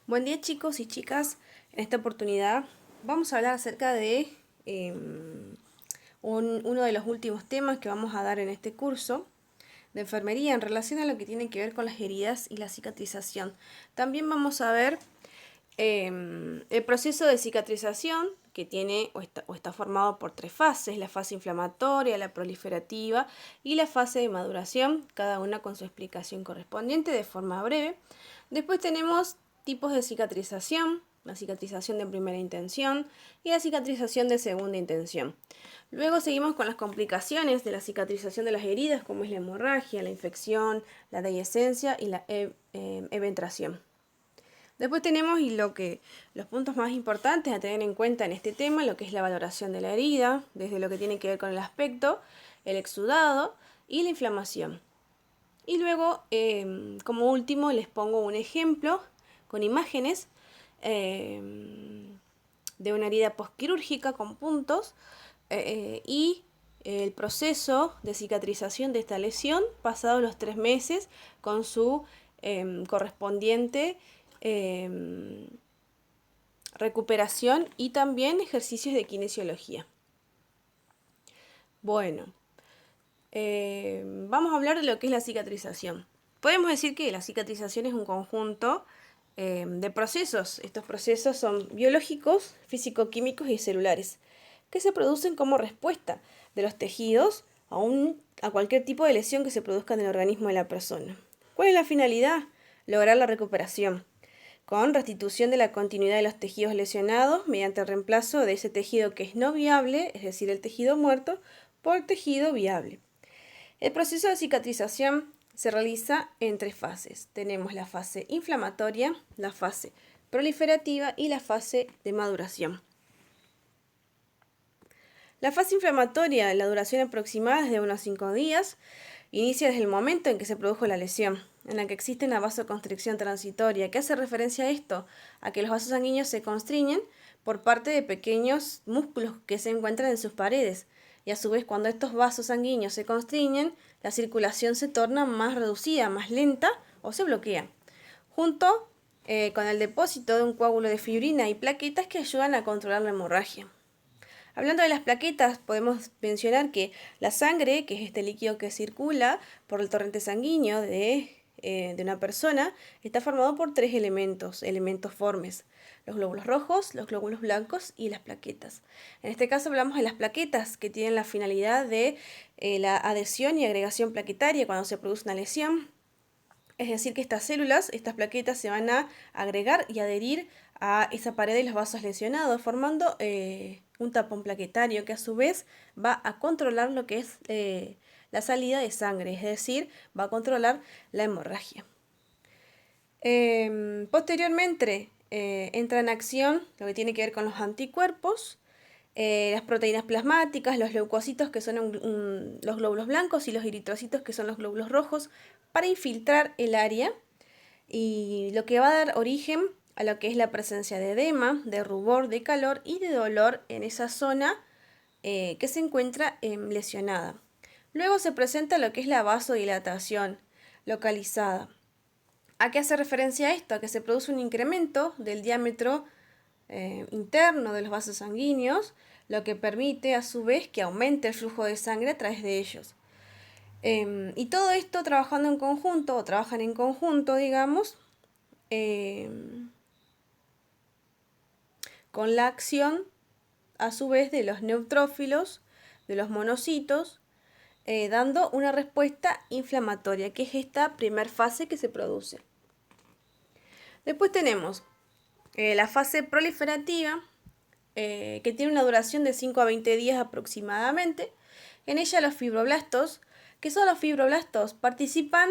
Buen día chicos y chicas, en esta oportunidad vamos a hablar acerca de uno de los últimos temas que vamos a dar en este curso de enfermería en relación a lo que tiene que ver con las heridas y la cicatrización. También vamos a ver el proceso de cicatrización que tiene o está formado por tres fases: la fase inflamatoria, la proliferativa y la fase de maduración, cada una con su explicación correspondiente de forma breve. Después tenemos tipos de cicatrización: la cicatrización de primera intención y la cicatrización de segunda intención. Luego seguimos con las complicaciones de la cicatrización de las heridas, como es la hemorragia, la infección, la dehiscencia y la eventración. Después tenemos los puntos más importantes a tener en cuenta en este tema, lo que es la valoración de la herida, desde lo que tiene que ver con el aspecto, el exudado y la inflamación. Y luego, como último, les pongo un ejemplo con imágenes de una herida posquirúrgica con puntos y el proceso de cicatrización de esta lesión pasados los 3 meses con su correspondiente recuperación y también ejercicios de kinesiología. Bueno, vamos a hablar de lo que es la cicatrización. Podemos decir que la cicatrización es un conjunto de procesos. Estos procesos son biológicos, físico-químicos y celulares, que se producen como respuesta de los tejidos a cualquier tipo de lesión que se produzca en el organismo de la persona. ¿Cuál es la finalidad? Lograr la recuperación, con restitución de la continuidad de los tejidos lesionados mediante el reemplazo de ese tejido que es no viable, es decir, el tejido muerto, por tejido viable. El proceso de cicatrización se realiza en 3 fases. Tenemos la fase inflamatoria, la fase proliferativa y la fase de maduración. La fase inflamatoria, la duración aproximada es de unos 5 días, inicia desde el momento en que se produjo la lesión, en la que existe una vasoconstricción transitoria. ¿Qué hace referencia a esto? A que los vasos sanguíneos se constriñen por parte de pequeños músculos que se encuentran en sus paredes. Y a su vez, cuando estos vasos sanguíneos se constriñen, la circulación se torna más reducida, más lenta o se bloquea, junto con el depósito de un coágulo de fibrina y plaquetas que ayudan a controlar la hemorragia. Hablando de las plaquetas, podemos mencionar que la sangre, que es este líquido que circula por el torrente sanguíneo de una persona, está formado por 3 elementos formes: los glóbulos rojos, los glóbulos blancos y las plaquetas. En este caso hablamos de las plaquetas, que tienen la finalidad de la adhesión y agregación plaquetaria cuando se produce una lesión. Es decir, que estas células, estas plaquetas, se van a agregar y adherir a esa pared de los vasos lesionados, formando un tapón plaquetario que a su vez va a controlar lo que es la salida de sangre, es decir, va a controlar la hemorragia. Posteriormente entra en acción lo que tiene que ver con los anticuerpos, las proteínas plasmáticas, los leucocitos, que son los glóbulos blancos, y los eritrocitos, que son los glóbulos rojos, para infiltrar el área, y lo que va a dar origen a lo que es la presencia de edema, de rubor, de calor y de dolor en esa zona que se encuentra lesionada. Luego se presenta lo que es la vasodilatación localizada. ¿A qué hace referencia esto? A que se produce un incremento del diámetro interno de los vasos sanguíneos, lo que permite a su vez que aumente el flujo de sangre a través de ellos. Y todo esto trabajando en conjunto, o trabajan en conjunto, digamos, con la acción a su vez de los neutrófilos, de los monocitos, dando una respuesta inflamatoria, que es esta primer fase que se produce. Después tenemos la fase proliferativa, que tiene una duración de 5 a 20 días aproximadamente. En ella los fibroblastos, que son los fibroblastos, participan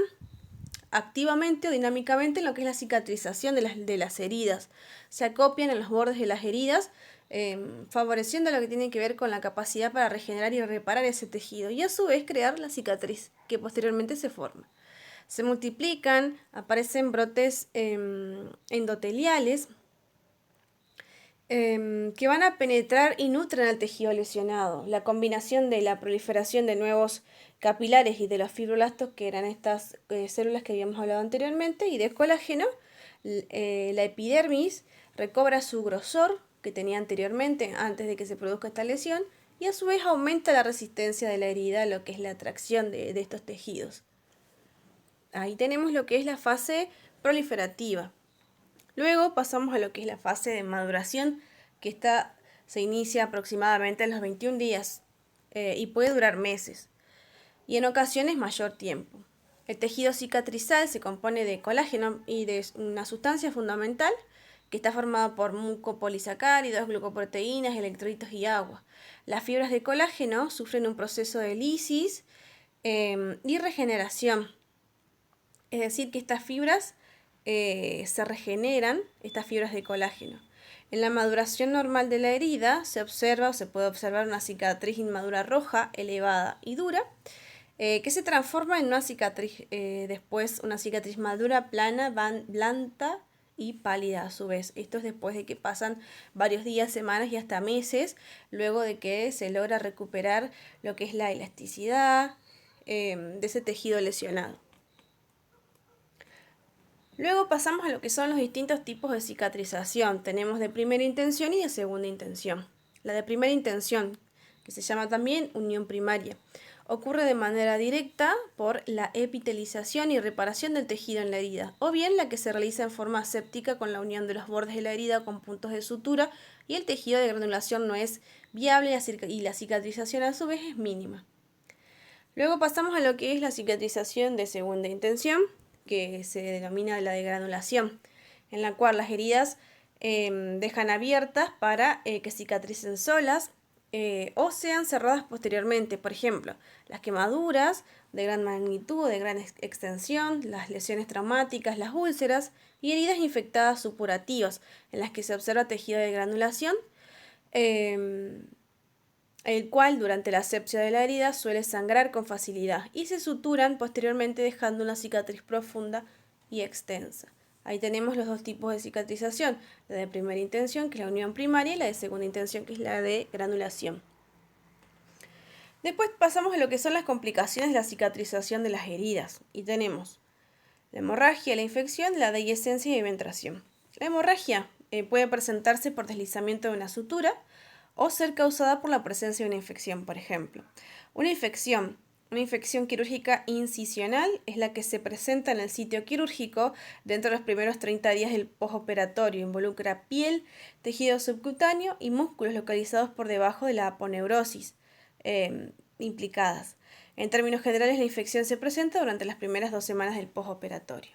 activamente o dinámicamente en lo que es la cicatrización de las heridas. Se acopian en los bordes de las heridas, favoreciendo lo que tiene que ver con la capacidad para regenerar y reparar ese tejido, y a su vez crear la cicatriz que posteriormente se forma. Se multiplican, aparecen brotes endoteliales que van a penetrar y nutren al tejido lesionado. La combinación de la proliferación de nuevos capilares y de los fibroblastos, que eran estas células que habíamos hablado anteriormente, y de colágeno, La epidermis recobra su grosor que tenía anteriormente, antes de que se produzca esta lesión, y a su vez aumenta la resistencia de la herida, lo que es la atracción de estos tejidos. Ahí tenemos lo que es la fase proliferativa. Luego pasamos a lo que es la fase de maduración, que se inicia aproximadamente a los 21 días y puede durar meses, y en ocasiones mayor tiempo. El tejido cicatrizal se compone de colágeno y de una sustancia fundamental que está formada por mucopolisacáridos, glucoproteínas, electrolitos y agua. Las fibras de colágeno sufren un proceso de lisis y regeneración. Es decir, que estas fibras se regeneran, estas fibras de colágeno. En la maduración normal de la herida se puede observar una cicatriz inmadura roja, elevada y dura, que se transforma en una cicatriz, después una cicatriz madura, plana, blanda y pálida a su vez. Esto es después de que pasan varios días, semanas y hasta meses, luego de que se logra recuperar lo que es la elasticidad de ese tejido lesionado. Luego pasamos a lo que son los distintos tipos de cicatrización. Tenemos de primera intención y de segunda intención. La de primera intención, que se llama también unión primaria, ocurre de manera directa por la epitelización y reparación del tejido en la herida, o bien la que se realiza en forma aséptica con la unión de los bordes de la herida con puntos de sutura y el tejido de granulación no es viable y la cicatrización a su vez es mínima. Luego pasamos a lo que es la cicatrización de segunda intención, que se denomina la de granulación, en la cual las heridas dejan abiertas para que cicatricen solas o sean cerradas posteriormente. Por ejemplo, las quemaduras de gran magnitud, de gran extensión, las lesiones traumáticas, las úlceras y heridas infectadas supurativas, en las que se observa tejido de granulación, el cual durante la asepsia de la herida suele sangrar con facilidad y se suturan posteriormente dejando una cicatriz profunda y extensa. Ahí tenemos los dos tipos de cicatrización, la de primera intención, que es la unión primaria, y la de segunda intención, que es la de granulación. Después pasamos a lo que son las complicaciones de la cicatrización de las heridas, y tenemos la hemorragia, la infección, la dehiscencia y eventración. La hemorragia puede presentarse por deslizamiento de una sutura, o ser causada por la presencia de una infección, por ejemplo. Una infección quirúrgica incisional es la que se presenta en el sitio quirúrgico dentro de los primeros 30 días del postoperatorio. Involucra piel, tejido subcutáneo y músculos localizados por debajo de la aponeurosis implicadas. En términos generales, la infección se presenta durante las primeras 2 semanas del postoperatorio.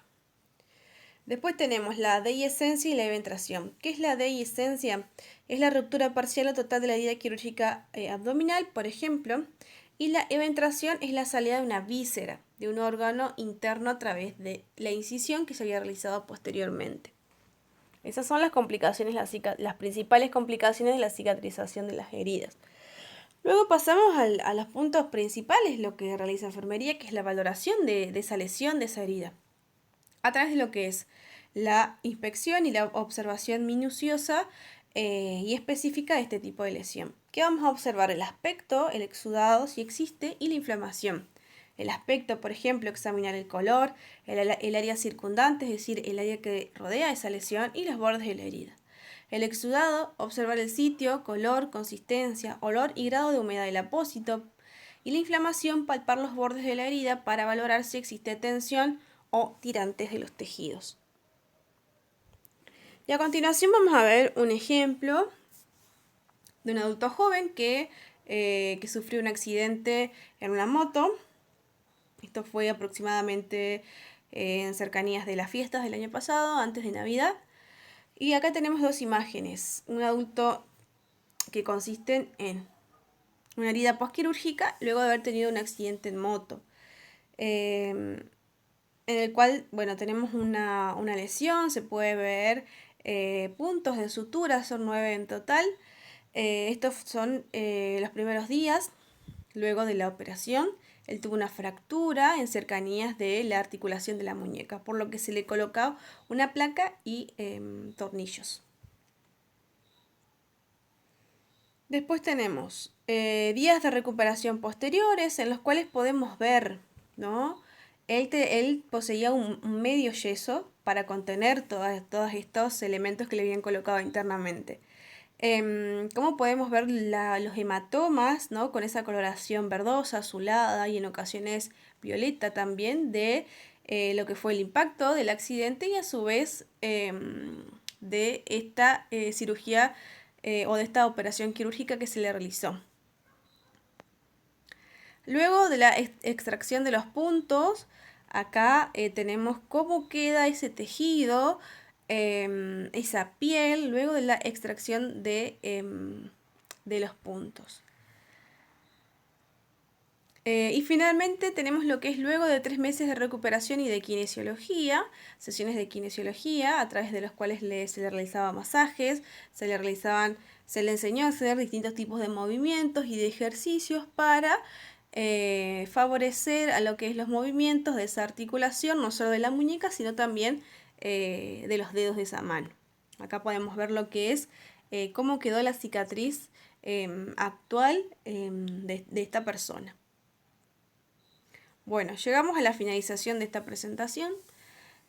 Después tenemos la dehiscencia y la eventración. ¿Qué es la dehiscencia? Es la ruptura parcial o total de la herida quirúrgica abdominal, por ejemplo, y la eventración es la salida de una víscera, de un órgano interno a través de la incisión que se había realizado posteriormente. Esas son las complicaciones, las principales complicaciones de la cicatrización de las heridas. Luego pasamos a los puntos principales, lo que realiza enfermería, que es la valoración de esa lesión, de esa herida, a través de lo que es la inspección y la observación minuciosa y específica de este tipo de lesión. ¿Qué vamos a observar? El aspecto, el exudado, si existe, y la inflamación. El aspecto, por ejemplo, examinar el color, el área circundante, es decir, el área que rodea esa lesión y los bordes de la herida. El exudado, observar el sitio, color, consistencia, olor y grado de humedad del apósito. Y la inflamación, palpar los bordes de la herida para valorar si existe tensión o tirantes de los tejidos. Y a continuación vamos a ver un ejemplo de un adulto joven que sufrió un accidente en una moto. Esto fue aproximadamente en cercanías de las fiestas del año pasado, antes de Navidad. Y acá tenemos 2 imágenes. Un adulto que consiste en una herida postquirúrgica luego de haber tenido un accidente en moto. En el cual, bueno, tenemos una lesión, se puede ver puntos de sutura, son 9 en total. Estos son los primeros días luego de la operación. Él tuvo una fractura en cercanías de la articulación de la muñeca, por lo que se le colocó una placa y tornillos. Después tenemos días de recuperación posteriores en los cuales podemos ver, ¿no? Él poseía un medio yeso para contener todos estos elementos que le habían colocado internamente. Como podemos ver los hematomas, ¿no? Con esa coloración verdosa, azulada y en ocasiones violeta también de lo que fue el impacto del accidente y a su vez de esta cirugía o de esta operación quirúrgica que se le realizó. Luego de la extracción de los puntos, acá tenemos cómo queda ese tejido, esa piel, luego de la extracción de los puntos. Y finalmente tenemos lo que es luego de 3 meses de recuperación y de kinesiología, sesiones de kinesiología a través de los cuales se le realizaban masajes, se le enseñó a hacer distintos tipos de movimientos y de ejercicios para favorecer a lo que es los movimientos de esa articulación, no solo de la muñeca, sino también de los dedos de esa mano. Acá podemos ver lo que es cómo quedó la cicatriz actual de esta persona. Bueno, llegamos a la finalización de esta presentación.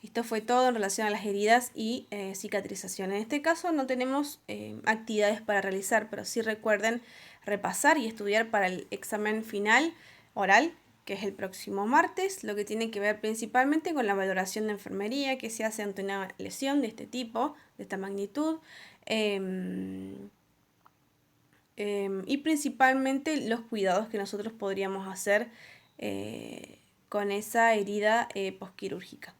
Esto fue todo en relación a las heridas y cicatrización. En este caso no tenemos actividades para realizar, pero sí recuerden repasar y estudiar para el examen final oral, que es el próximo martes, lo que tiene que ver principalmente con la valoración de enfermería que se hace ante una lesión de este tipo, de esta magnitud, y principalmente los cuidados que nosotros podríamos hacer con esa herida posquirúrgica.